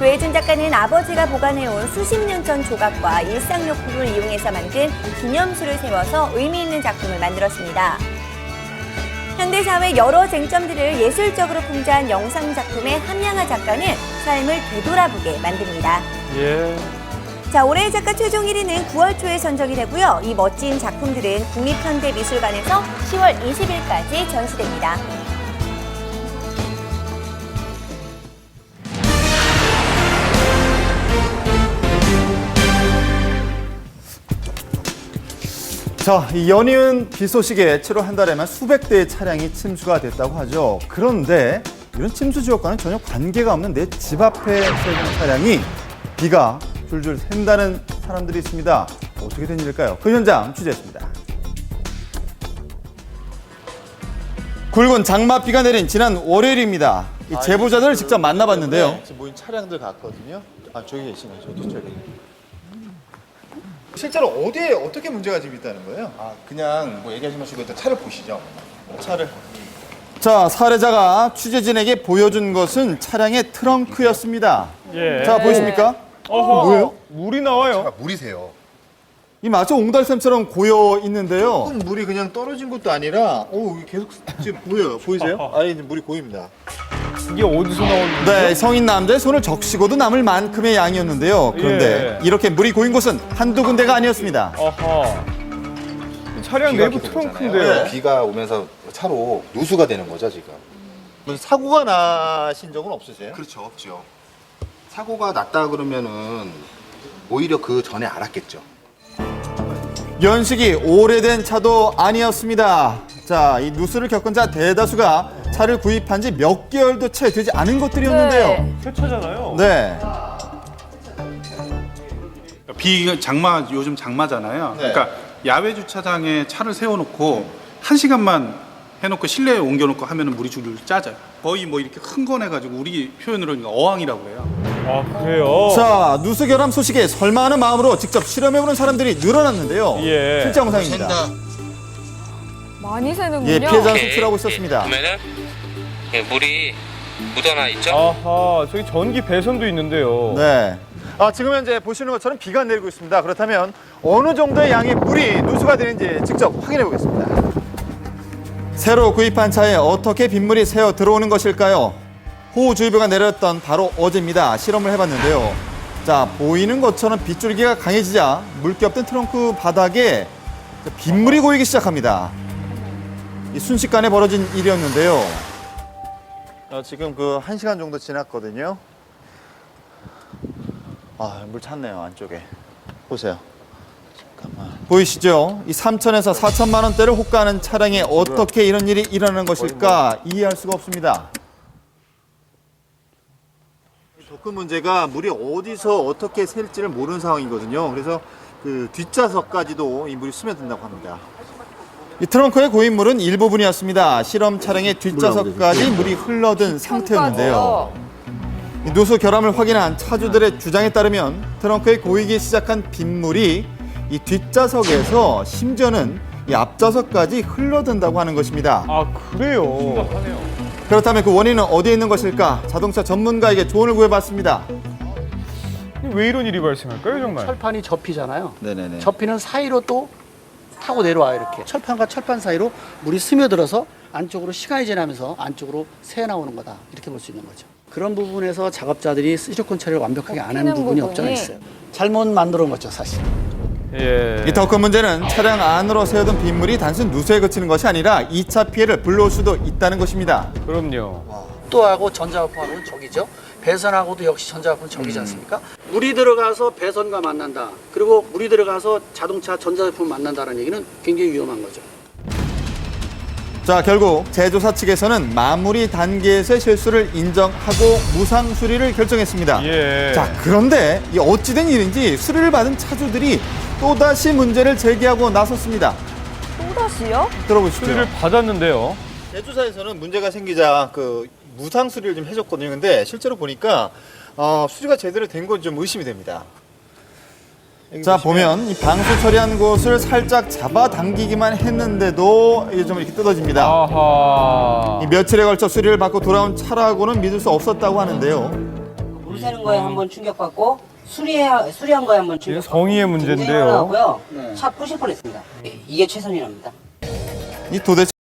조혜준 작가는 아버지가 보관해온 수십 년 전 조각과 일상용품을 이용해서 만든 기념수를 세워서 의미 있는 작품을 만들었습니다. 현대사회 여러 쟁점들을 예술적으로 풍자한 영상작품의 함양아 작가는 삶을 되돌아보게 만듭니다. 예. 자, 올해의 작가 최종 1위는 9월 초에 선정이 되고요. 이 멋진 작품들은 국립현대미술관에서 10월 20일까지 전시됩니다. 자, 이 연이은 비 소식에 채로 한 달에만 수백 대의 차량이 침수가 됐다고 하죠. 그런데 이런 침수 지역과는 전혀 관계가 없는 내 집 앞에 세운 차량이 비가 줄줄 샌다는 사람들이 있습니다. 어떻게 된 일일까요? 그 현장 취재했습니다. 굵은 장맛비가 내린 지난 월요일입니다. 이 제보자들을 직접 만나봤는데요. 지금 모인 차량들 같거든요. 아, 저기 계시네요. 저기. 실제로 어디에 어떻게 문제가 지금 있다는 거예요? 아, 그냥 뭐 얘기하지 마시고 일단 차를 보시죠. 차를. 자, 사례자가 취재진에게 보여준 것은 차량의 트렁크였습니다. 예. 자, 보이십니까? 어허, 뭐예요? 물이 나와요. 차가 물이세요. 이 마치 옹달샘처럼 고여 있는데요. 조금 물이 그냥 떨어진 것도 아니라, 이게 계속 지금 보이세요? 아니, 물이 보입니다. 이게 어디서 나오는 네, 성인 남자의 손을 적시고도 남을 만큼의 양이었는데요. 그런데 예. 이렇게 물이 고인 곳은 한두 군데가 아니었습니다. 어허. 이 차량 내부 트렁크인데요. 비가 오면서 차로 누수가 되는 거죠, 지금. 무슨 사고가 나신 적은 없으세요? 그렇죠, 없죠. 사고가 났다 그러면은 오히려 그 전에 알았겠죠. 연식이 오래된 차도 아니었습니다. 자, 이 누수를 겪은 자 대다수가 차를 구입한 지 몇 개월도 채 되지 않은 것들이었는데요. 새 차잖아요. 네. 요즘 장마잖아요. 네. 그러니까 야외 주차장에 차를 세워놓고 1시간만 해놓고 실내에 옮겨놓고 하면은 물이 줄줄 짜져요. 거의 뭐 이렇게 흥건해가지고 우리 표현으로 어항이라고 해요. 아, 그래요? 자, 누수 결함 소식에 설마 하는 마음으로 직접 실험해보는 사람들이 늘어났는데요. 예. 실제 영상입니다. 많이 새는군요. 예, 피해자는 이렇게 속출하고 있었습니다. 보면은 물이 묻어나 있죠. 아하, 저기 전기 배선도 있는데요. 네. 지금 현재 보시는 것처럼 비가 내리고 있습니다. 그렇다면 어느 정도의 양의 물이 누수가 되는지 직접 확인해 보겠습니다. 새로 구입한 차에 어떻게 빗물이 새어 들어오는 것일까요? 호우주의보가 내렸던 바로 어제입니다. 실험을 해봤는데요. 자, 보이는 것처럼 빗줄기가 강해지자 물기 없던 트렁크 바닥에 빗물이 고이기 시작합니다. 이 순식간에 벌어진 일이었는데요. 지금 그 1시간 정도 지났거든요. 물 찼네요, 안쪽에. 보세요. 잠깐만. 보이시죠? 이 3천에서 4천만 원대를 호가하는 차량에 어떻게 이런 일이 일어나는 것일까 이해할 수가 없습니다. 더 큰 문제가 물이 어디서 어떻게 셀지를 모르는 상황이거든요. 그래서 그 뒷좌석까지도 이 물이 스며든다고 합니다. 이 트렁크의 고인 물은 일부분이었습니다. 실험 차량의 뒷좌석까지 물이 흘러든 상태였는데요. 이 누수 결함을 확인한 차주들의 주장에 따르면 트렁크에 고이기 시작한 빗물이 이 뒷좌석에서 심지어는 이 앞좌석까지 흘러든다고 하는 것입니다. 아, 그래요? 심각하네요. 그렇다면 그 원인은 어디에 있는 것일까? 자동차 전문가에게 조언을 구해봤습니다. 왜 이런 일이 발생할까요, 정말? 철판이 접히잖아요. 네네네. 접히는 사이로 또 타고 내려와요, 이렇게. 철판과 철판 사이로 물이 스며들어서 안쪽으로 시간이 지나면서 안쪽으로 새어 나오는 거다. 이렇게 볼 수 있는 거죠. 그런 부분에서 작업자들이 시리콘 처리를 완벽하게 안 하는 부분이 없잖아 있어요. 잘못 만들어 놓은 거죠, 사실. 예. 이 더 큰 문제는 차량 안으로 새어든 빗물이 단순 누수에 그치는 것이 아니라 2차 피해를 불러올 수도 있다는 것입니다. 그럼요. 또하고 전자화포하고는 적이죠. 배선하고도 역시 전자화포는 적이지 않습니까? 물이 들어가서 배선과 만난다. 그리고 물이 들어가서 자동차 전자제품을 만난다는 얘기는 굉장히 위험한 거죠. 자, 결국 제조사 측에서는 마무리 단계에서의 실수를 인정하고 무상 수리를 결정했습니다. 예. 자, 그런데 이 어찌된 일인지 수리를 받은 차주들이 또다시 문제를 제기하고 나섰습니다. 또다시요? 들어보시죠. 수리를 받았는데요. 제조사에서는 문제가 생기자 그 무상 수리를 좀 해줬거든요. 근데 실제로 보니까 수리가 제대로 된 건 좀 의심이 됩니다. 여기 자, 보면 이 방수 처리한 곳을 살짝 잡아당기기만 했는데도 이게 좀 이렇게 뜯어집니다. 아하. 이 며칠에 걸쳐 수리를 받고 돌아온 차라고는 믿을 수 없었다고 하는데요. 물 새는 거에 한번 충격받고 수리한 거에 한번 충격받고 성의의 문제인데요. 차 부실 뻔했습니다. 이게 최선이랍니다. 이 도대체